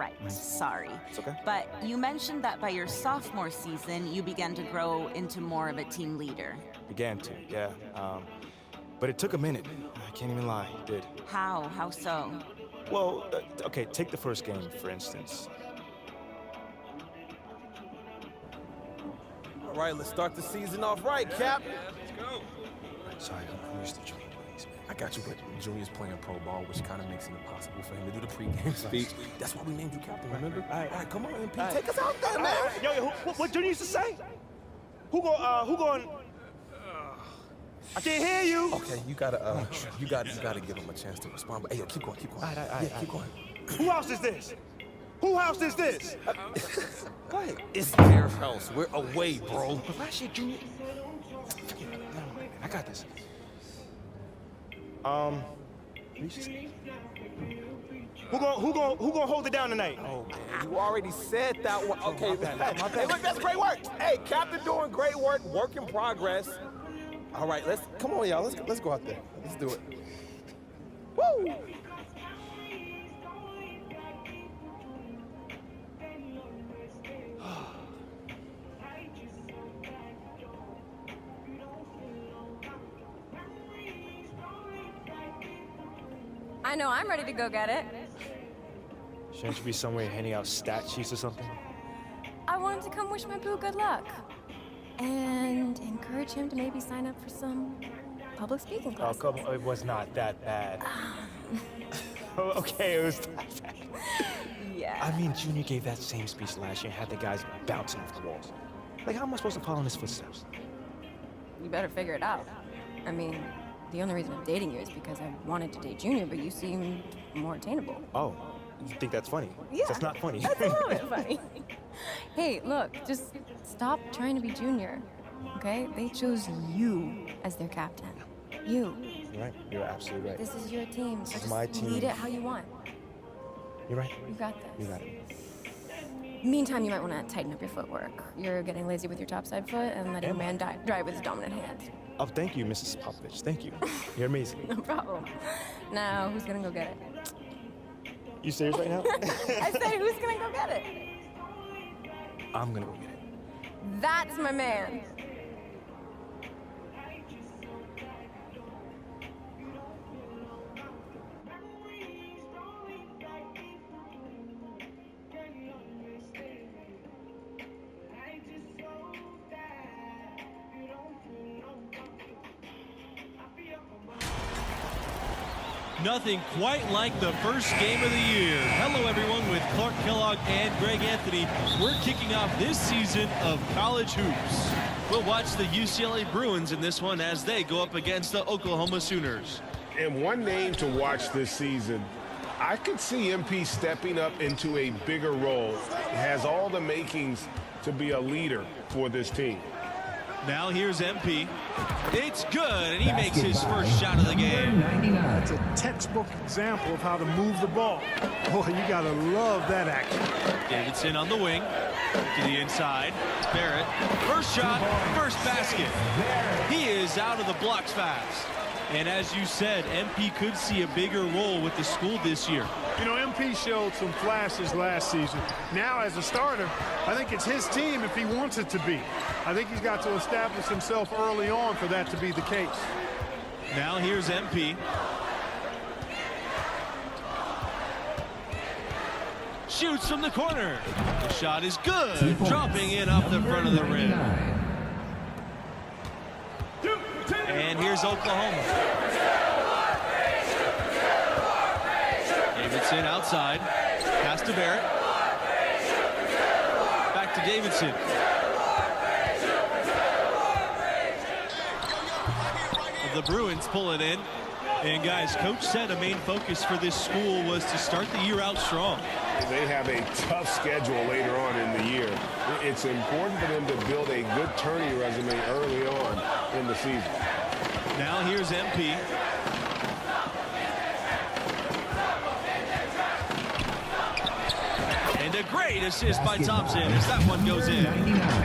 right. Sorry. It's okay. But you mentioned that by your sophomore season, you began to grow into more of a team leader. Began to, yeah. But it took a minute. I can't even lie, it did. How? How so? Well, okay, take the first game, for instance. All right, let's start the season off right, Cap. Let's go. Sorry, I'm used to Junior plays, man. I got you, but Junior's playing pro ball, which kind of makes it impossible for him to do the pregame speech. That's why we named you captain, remember? All right, come on, MP, take us out there, man. Yo, what Junior used to say? Who going? I can't hear you. Okay, you gotta give him a chance to respond. But hey, yo, keep going. All right. Keep going. Who house is this? Who house is this? Go ahead. It's their house. We're away, bro. But last year, Junior. I got this. Who gonna hold it down tonight? Oh man, you already said that one. Okay, my bad. Hey, look, that's great work. Hey, Captain, doing great work. Work in progress. All right, come on, y'all. Let's go out there. Let's do it. Woo! I know I'm ready to go get it. Shouldn't you be somewhere handing out stat sheets or something? I wanted to come wish my boo good luck. And encourage him to maybe sign up for some public speaking Oh, classes. come on. It was not that bad. Okay, it was that bad. Yeah. I mean, Junior gave that same speech last year and had the guys bouncing off the walls. Like, how am I supposed to follow in his footsteps? You better figure it out. I mean, the only reason I'm dating you is because I wanted to date Junior, but you seem more attainable. Oh, you think that's funny? Yeah. That's not funny. That's a little bit funny. Hey, look, just stop trying to be Junior, okay? They chose you as their captain. You. You're right. You're absolutely right. This is your team, so This is just my team. lead it how you want. You're right. You got this. You got it. Meantime, you might want to tighten up your footwork. You're getting lazy with your topside foot and letting a man drive with his dominant hand. Oh, thank you, Mrs. Popovich. Thank you. You're amazing. No problem. Now, who's gonna go get it? You serious right now? I say, who's gonna go get it? I'm gonna go get it. That's my man. Nothing quite like the first game of the year. Hello, everyone, with Clark Kellogg and Greg Anthony. We're kicking off this season of college hoops. We'll watch the UCLA Bruins in this one as they go up against the Oklahoma Sooners. And one name to watch this season, I could see MP stepping up into a bigger role. He has all the makings to be a leader for this team. Now here's MP. It's good, and he makes his first shot of the game. That's a textbook example of how to move the ball. Boy, you gotta love that action. Davidson on the wing to the inside. Barrett, first shot, first basket. He is out of the blocks fast. And as you said, MP could see a bigger role with the school this year. You know, MP showed some flashes last season. Now, as a starter, I think it's his team if he wants it to be. I think he's got to establish himself early on for that to be the case. Now here's MP. Shoots from the corner. The shot is good, dropping in off the front of the rim. And here's Oklahoma. Davidson outside. Pass to Barrett. Back to Davidson. The Bruins pull it in. And guys, Coach said a main focus for this school was to start the year out strong. They have a tough schedule later on in the year. It's important for them to build a good tourney resume early on in the season. Now here's MP. And a great assist by Thompson as that one goes in.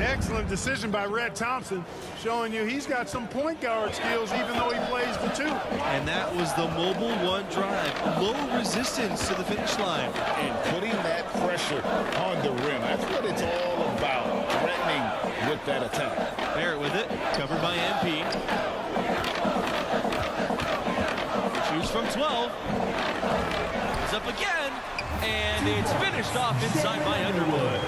Excellent decision by Red Thompson, showing you he's got some point guard skills even though he plays the two. And that was the mobile one drive. Low resistance to the finish line. And putting that pressure pressure on the rim. That's what it's all about, threatening with that attack. Barrett with it, covered by MP. Shoots from 12. It's up again, and it's finished off inside by Underwood.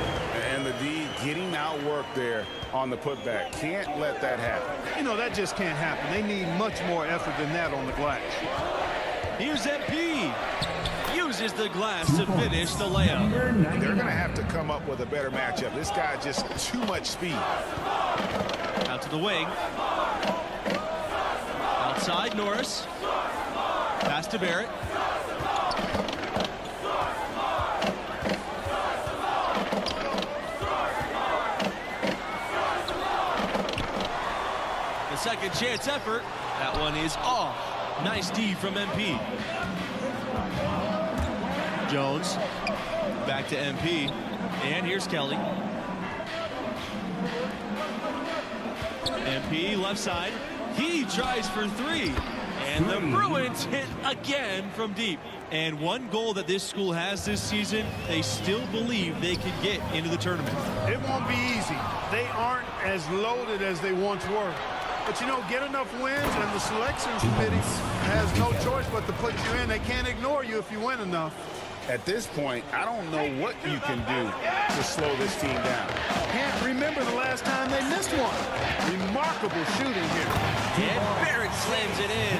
And the D getting outworked there on the putback. Can't let that happen. You know, that just can't happen. They need much more effort than that on the glass. Here's MP. Uses the glass to finish the layup. They're going to have to come up with a better matchup. This guy just too much speed. Out to the wing. Outside, Norris. Pass to Barrett. The second chance effort. That one is off. Nice D from MP. Jones. Back to MP. And here's Kelly. MP left side. He tries for three. And the Bruins hit again from deep. And one goal that this school has this season, they still believe they can get into the tournament. It won't be easy. They aren't as loaded as they once were. But, you know, get enough wins, and the selections committee has no choice but to put you in. They can't ignore you if you win enough. At this point, I don't know what you can do to slow this team down. Can't remember the last time they missed one. Remarkable shooting here. And Barrett slams it in.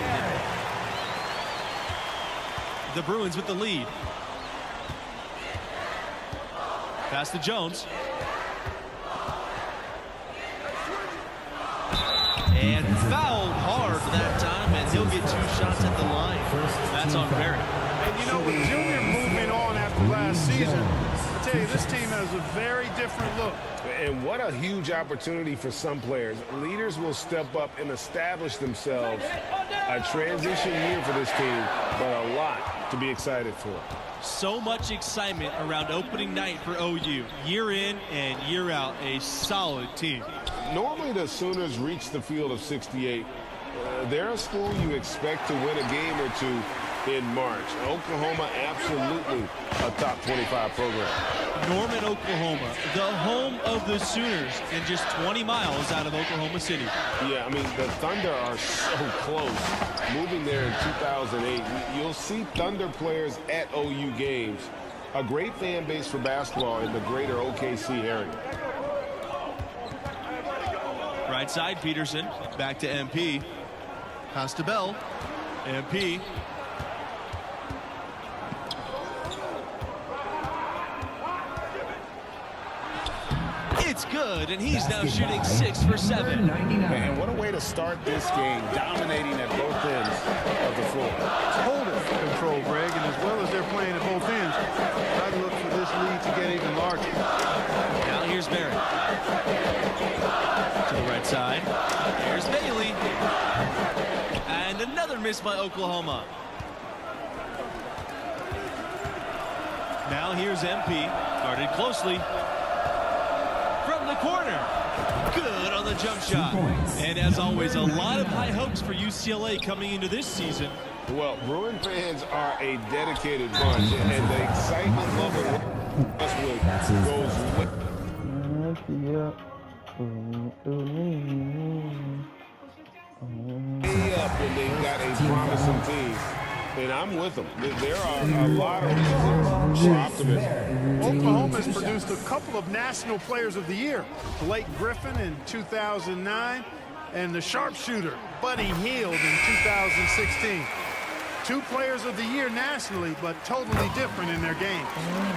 The Bruins with the lead. Pass to Jones. And fouled hard that time, and he'll get 2 shots at the line. That's on Barrett. And, you know, with Junior moving on after last season, I tell you, this team has a very different look. And what a huge opportunity for some players. Leaders will step up and establish themselves. A transition year for this team, but a lot to be excited for. So much excitement around opening night for OU. Year in and year out, a solid team. Normally the Sooners reach the field of 68. They're a school you expect to win a game or two in March. Oklahoma, absolutely a top 25 program. Norman, Oklahoma, the home of the Sooners, and just 20 miles out of Oklahoma City. Yeah, I mean, the Thunder are so close. Moving there in 2008, you'll see Thunder players at OU games. A great fan base for basketball in the greater OKC area. Right side, Peterson. Back to MP. Pass to Bell. MP. It's good, and he's now shooting 6 for 7. And what a way to start this game, dominating at both ends of the floor. Total control, Greg, and as well as they're playing at both ends, try to look for this lead to get even larger. Now here's Barrett. To the right side. Here's Bailey. And another miss by Oklahoma. Now here's MP. Guarded closely. From the corner. Good on the jump shot. And as always, a lot of high hopes for UCLA coming into this season. Well, Bruin fans are a dedicated bunch, and the excitement level goes with. Up when they've got a promising team. And I'm with them. There are a lot of reasons for optimism. Oklahoma has produced a couple of National Players of the Year. Blake Griffin in 2009 and the sharpshooter Buddy Hield in 2016. 2 Players of the Year nationally, but totally different in their game.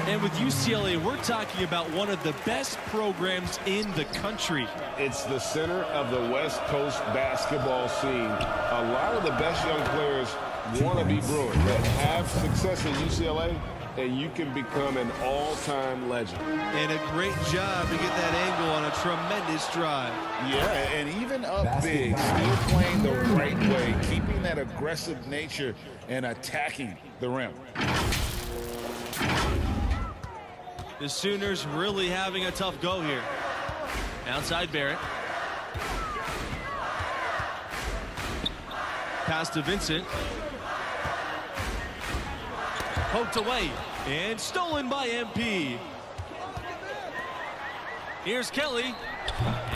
And with UCLA, we're talking about one of the best programs in the country. It's the center of the West Coast basketball scene. A lot of the best young players want to be Bruins. That have success at UCLA, and you can become an all-time legend. And a great job to get that angle on a tremendous drive. Yeah, and even up big, still playing the right way, keeping that aggressive nature and attacking the rim. The Sooners really having a tough go here. Outside Barrett. Pass to Vincent. Poked away. And stolen by MP. Here's Kelly.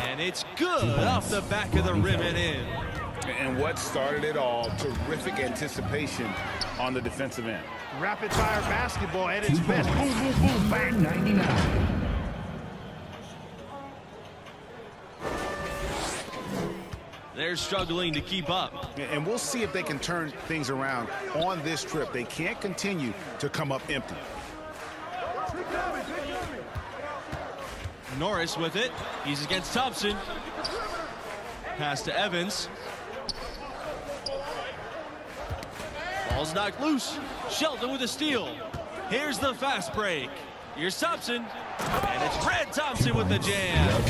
And it's good off the back of the rim and in. And what started it all, terrific anticipation on the defensive end. Rapid-fire basketball at its best. Boom, boom, boom, bang. 99. They're struggling to keep up. And we'll see if they can turn things around on this trip. They can't continue to come up empty. Norris with it. He's against Thompson. Pass to Evans. Ball's knocked loose. Sheldon with a steal. Here's the fast break. Here's Thompson. And it's Red Thompson with the jam.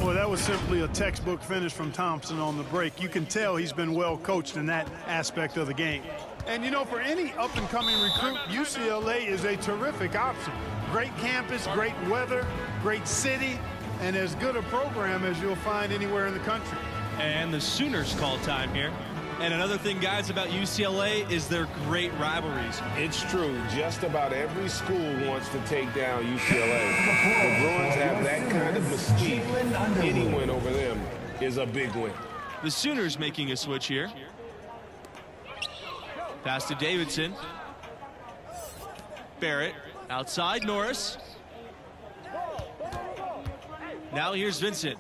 Boy, that was simply a textbook finish from Thompson on the break. You can tell he's been well coached in that aspect of the game. And, you know, for any up-and-coming recruit, UCLA is a terrific option. Great campus, great weather, great city, and as good a program as you'll find anywhere in the country. And the Sooners call time here. And another thing, guys, about UCLA is their great rivalries. It's true. Just about every school wants to take down UCLA. The Bruins have that kind of mystique. Any win over them is a big win. The Sooners making a switch here. Pass to Davidson. Barrett outside Norris. Now here's Vincent.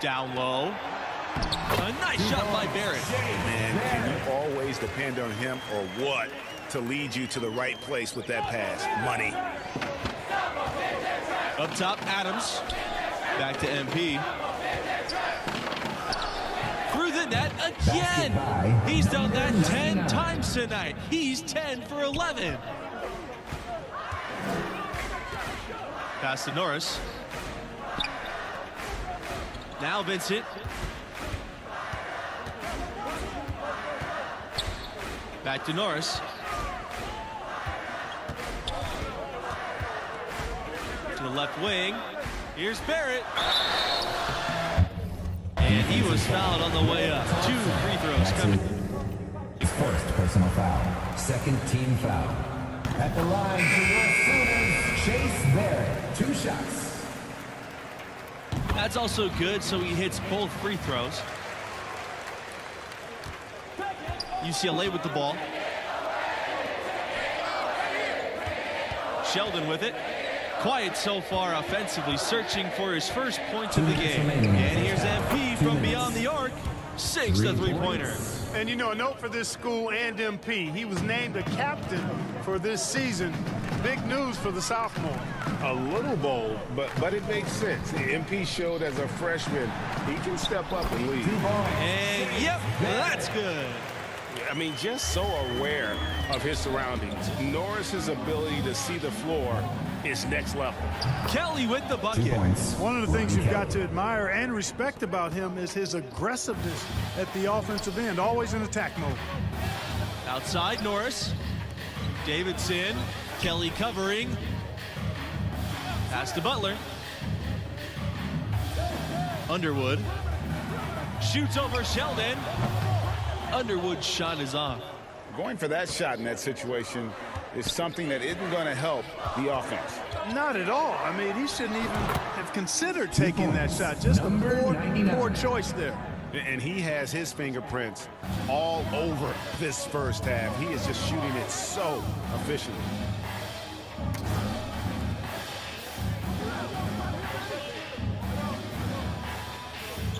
Down low. A nice shot by Barrett. Man, can you always depend on him or what to lead you to the right place with that pass? Money. Up top, Adams. Back to MP. Through the net again. He's done that 10 times tonight. He's 10 for 11. Pass to Norris. Now Vincent. Back to Norris. To the left wing. Here's Barrett. And he was fouled on the way up. 2 free throws coming. First personal foul. Second team foul. At the line for your Sooners, Chase Barrett. 2 shots. That's also good, so he hits both free throws. UCLA with the ball. Sheldon with it. Quiet so far offensively, searching for his first points of the game. And here's MP from beyond the arc. Sinks the three-pointer. And, you know, a note for this school and MP. He was named a captain for this season. Big news for the sophomore. A little bold, but it makes sense. MP showed as a freshman he can step up and lead. And, yep, that's good. I mean, just so aware of his surroundings. Norris's ability to see the floor is next level. Kelly with the bucket. One of the things you've got to admire and respect about him is his aggressiveness at the offensive end, always in attack mode. Outside Norris. Davidson. Kelly covering. Pass to Butler. Underwood. Shoots over Sheldon. Underwood's shot is off. Going for that shot in that situation is something that isn't going to help the offense. Not at all. I mean, he shouldn't even have considered taking that shot. Just a poor choice there. And he has his fingerprints all over this first half. He is just shooting it so efficiently.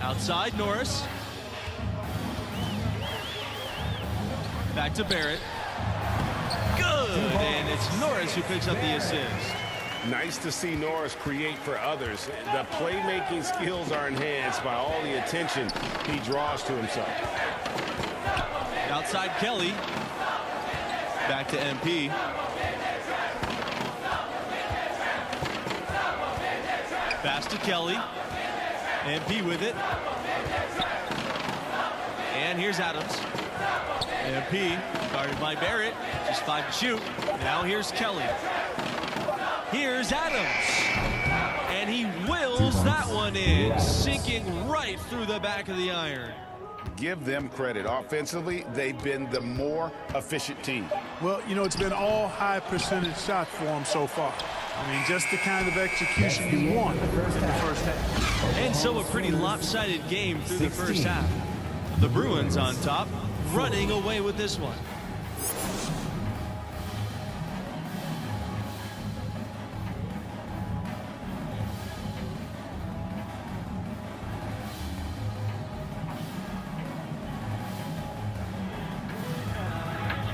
Outside Norris. Back to Barrett. Good, and it's Norris who picks up the assist. Nice to see Norris create for others. The playmaking skills are enhanced by all the attention he draws to himself. Outside Kelly. Back to MP. Pass to Kelly. MP with it. And here's Adams. MP guarded by Barrett. Just 5 to shoot. Now here's Kelly. Here's Adams. And And he wills that one in, sinking right through the back of the iron. Give them credit. Offensively, they've been the more efficient team. Well, you know, it's been all high percentage shots for them so far. I mean, just the kind of execution you want in the first half. And so a pretty lopsided game through the first half. The Bruins on top, running away with this one.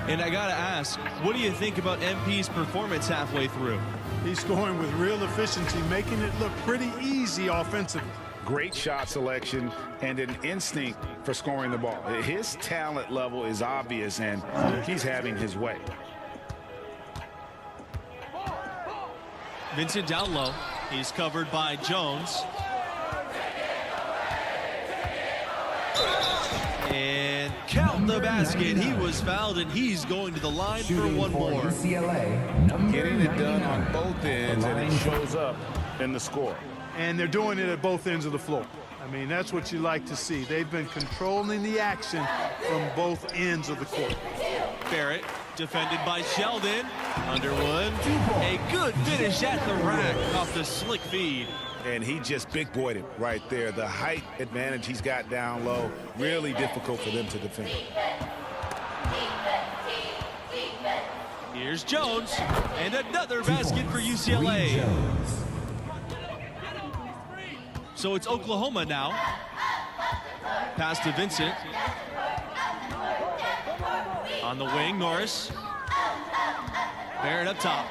And I gotta ask, what do you think about MP's performance halfway through? He's scoring with real efficiency, making it look pretty easy offensively. Great shot selection and an instinct for scoring the ball. His talent level is obvious, and he's having his way. Vincent down low. He's covered by Jones. And count the basket. He was fouled, and he's going to the line for one more. UCLA, Getting it done on both ends, and it shows up in the score. And they're doing it at both ends of the floor. I mean, that's what you like to see. They've been controlling the action from both ends of the court. Barrett, defended by Sheldon. Underwood, a good finish at the rack off the slick feed. And he just big boyed it right there. The height advantage he's got down low, really difficult for them to defend. Here's Jones, and another basket for UCLA. So it's Oklahoma now. Pass to Vincent. On the wing, Norris. Barrett up top.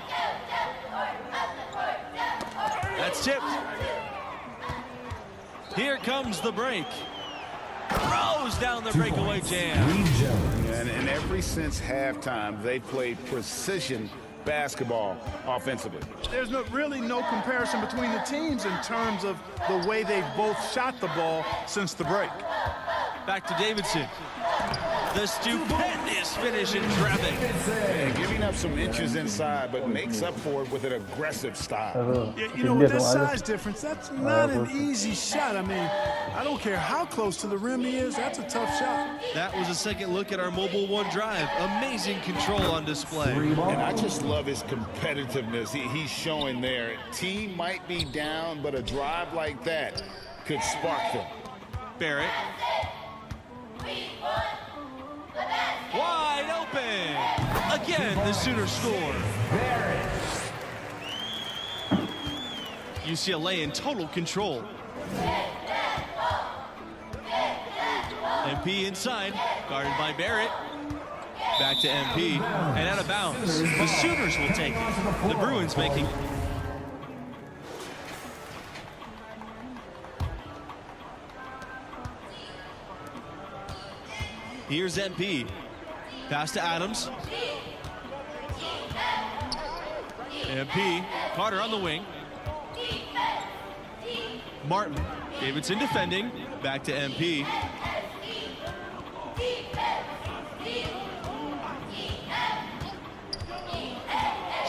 That's tipped. Here comes the break. Throws down the breakaway jam. And ever since halftime, they played precision basketball offensively. There's really no comparison between the teams in terms of the way they've both shot the ball since the break. Back to Davidson. The stupendous finish in traffic. And giving up some inches inside, but makes up for it with an aggressive style. Yeah, you know, with that size difference, that's not an easy shot. I mean, I don't care how close to the rim he is, that's a tough shot. That was a second look at our Mobile One drive. Amazing control on display. And I just love his competitiveness he's showing there. Team might be down, but a drive like that could spark them. Barrett. Wide open. Again, the Sooners score. UCLA in total control. MP inside, guarded by Barrett. Back to MP, and out of bounds. The Sooners will take it. The Bruins making... Here's MP. Pass to Adams. MP. Carter on the wing. Martin. Davidson defending. Back to MP.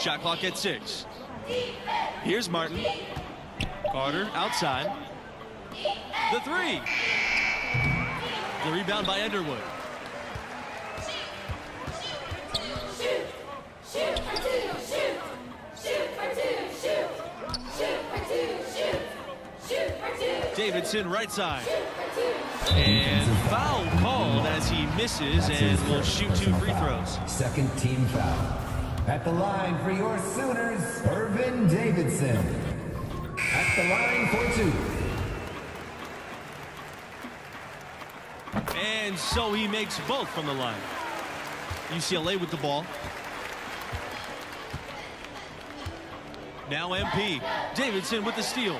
Shot clock at 6. Here's Martin. Carter outside. The 3. The rebound by Underwood. Davidson right side. And foul called as he misses and will shoot 2 free throws. Second team foul. At the line for your Sooners, Irvin Davidson. At the line for 2. And so he makes both from the line. UCLA with the ball. Now MP. Davidson with the steal.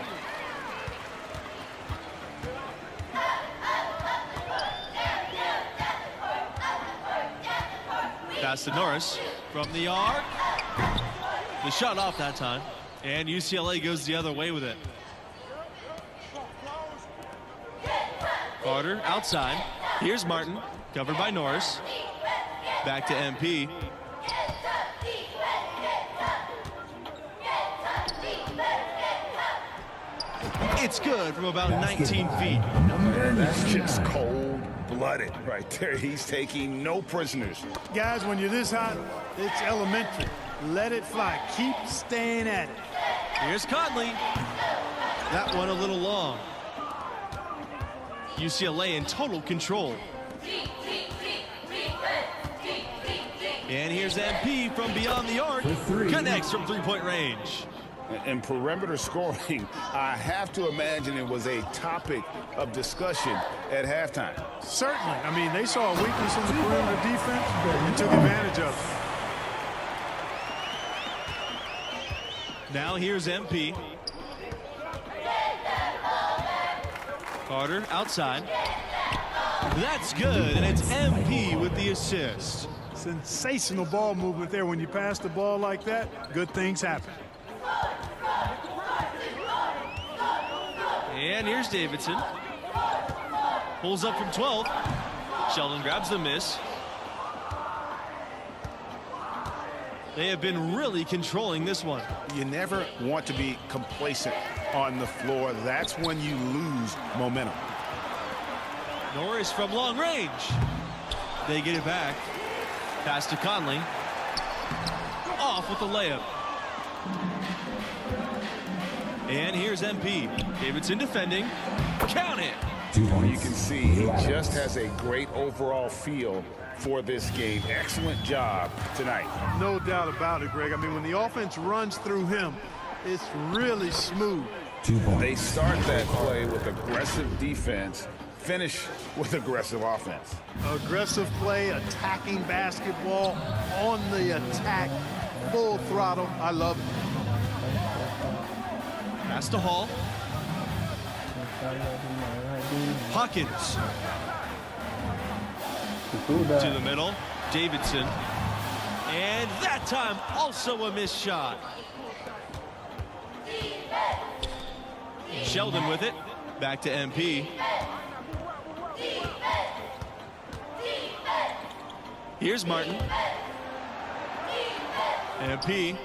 Pass to Norris from the arc. The shot off that time. And UCLA goes the other way with it. Carter outside. Here's Martin, covered by Norris. Back to MP. It's good from about 19 feet. That's just cold-blooded right there. He's taking no prisoners. Guys, when you're this hot, it's elementary. Let it fly. Keep staying at it. Here's Conley. That one a little long. UCLA in total control. And here's MP from beyond the arc. Connects from three-point range. And perimeter scoring, I have to imagine it was a topic of discussion at halftime. Certainly. I mean, they saw a weakness in the perimeter defense and took advantage of it. Now here's MP. Carter outside. That's good, and it's MP with the assist. Sensational ball movement there. When you pass the ball like that, good things happen. And here's Davidson. Pulls up from 12. Sheldon grabs the miss. They have been really controlling this one. You never want to be complacent on the floor. That's when you lose momentum. Norris from long range. They get it back. Pass to Conley. Off with the layup. And here's MP. Davidson defending. Count it. You can see he just has a great overall feel for this game. Excellent job tonight. No doubt about it, Greg. I mean, when the offense runs through him, it's really smooth. They start that play with aggressive defense, finish with aggressive offense. Aggressive play, attacking basketball, on the attack, full throttle. I love it. Pass to Hall. Hawkins. To the middle. Davidson. And that time also a missed shot. Sheldon with it. Back to MP. Here's Martin. MP.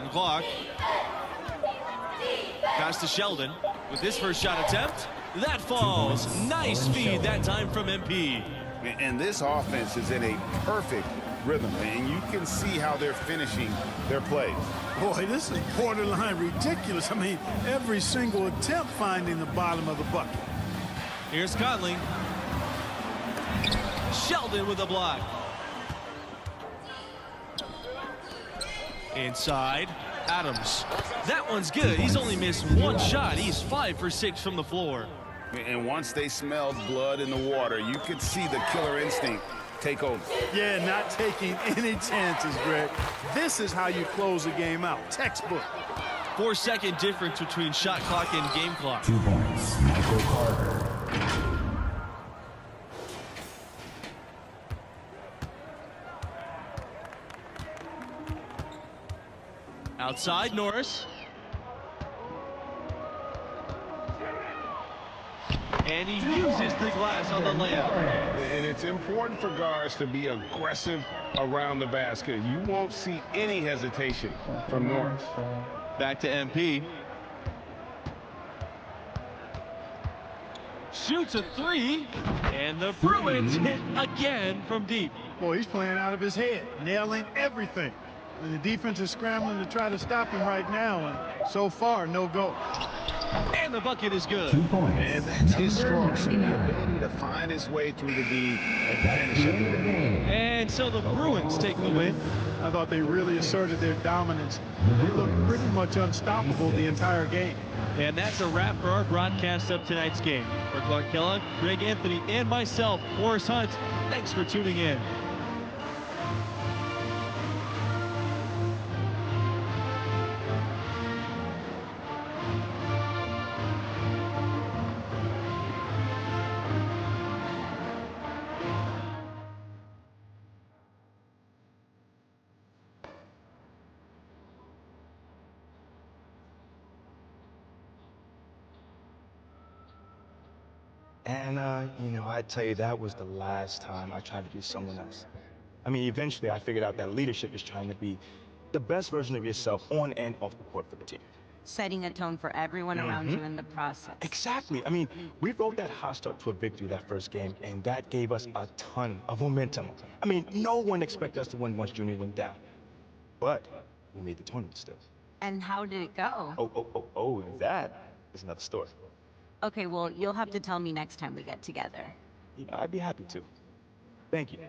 O'clock. Pass to Sheldon with his first shot attempt. That falls. Nice feed that time from MP. And this offense is in a perfect rhythm, and you can see how they're finishing their plays. Boy, this is borderline ridiculous. I mean, every single attempt finding the bottom of the bucket. Here's Conley. Sheldon with a block. Inside, Adams. That one's good. He's only missed one shot. He's 5 for 6 from the floor. And once they smelled blood in the water, you could see the killer instinct take over. Yeah, not taking any chances, Greg. This is how you close a game out. Textbook. 4-second difference between shot clock and game clock. 2 points, Michael Carter. Outside, Norris. And he uses the glass on the layup. And it's important for guards to be aggressive around the basket. You won't see any hesitation from Norris. Back to MP. Shoots a 3. And the Bruins hit again from deep. Boy, he's playing out of his head, nailing everything. And the defense is scrambling to try to stop him right now, and so far, no go. And the bucket is good. 2 points. And that's his strong suit, the ability to find his way through the D and finish it. And so the Bruins take the win. I thought they really asserted their dominance. They looked pretty much unstoppable the entire game. And that's a wrap for our broadcast of tonight's game. For Clark Kellogg, Greg Anthony, and myself, Forrest Hunt, thanks for tuning in. And, you know, I tell you, that was the last time I tried to be someone else. I mean, eventually I figured out that leadership is trying to be the best version of yourself on and off the court for the team. Setting a tone for everyone around you in the process. Exactly. I mean, we rode that hot start to a victory that first game, and that gave us a ton of momentum. I mean, no one expected us to win once Junior went down. But we made the tournament still. And how did it go? Oh, that is another story. Okay, well, you'll have to tell me next time we get together. You know, I'd be happy to. Thank you.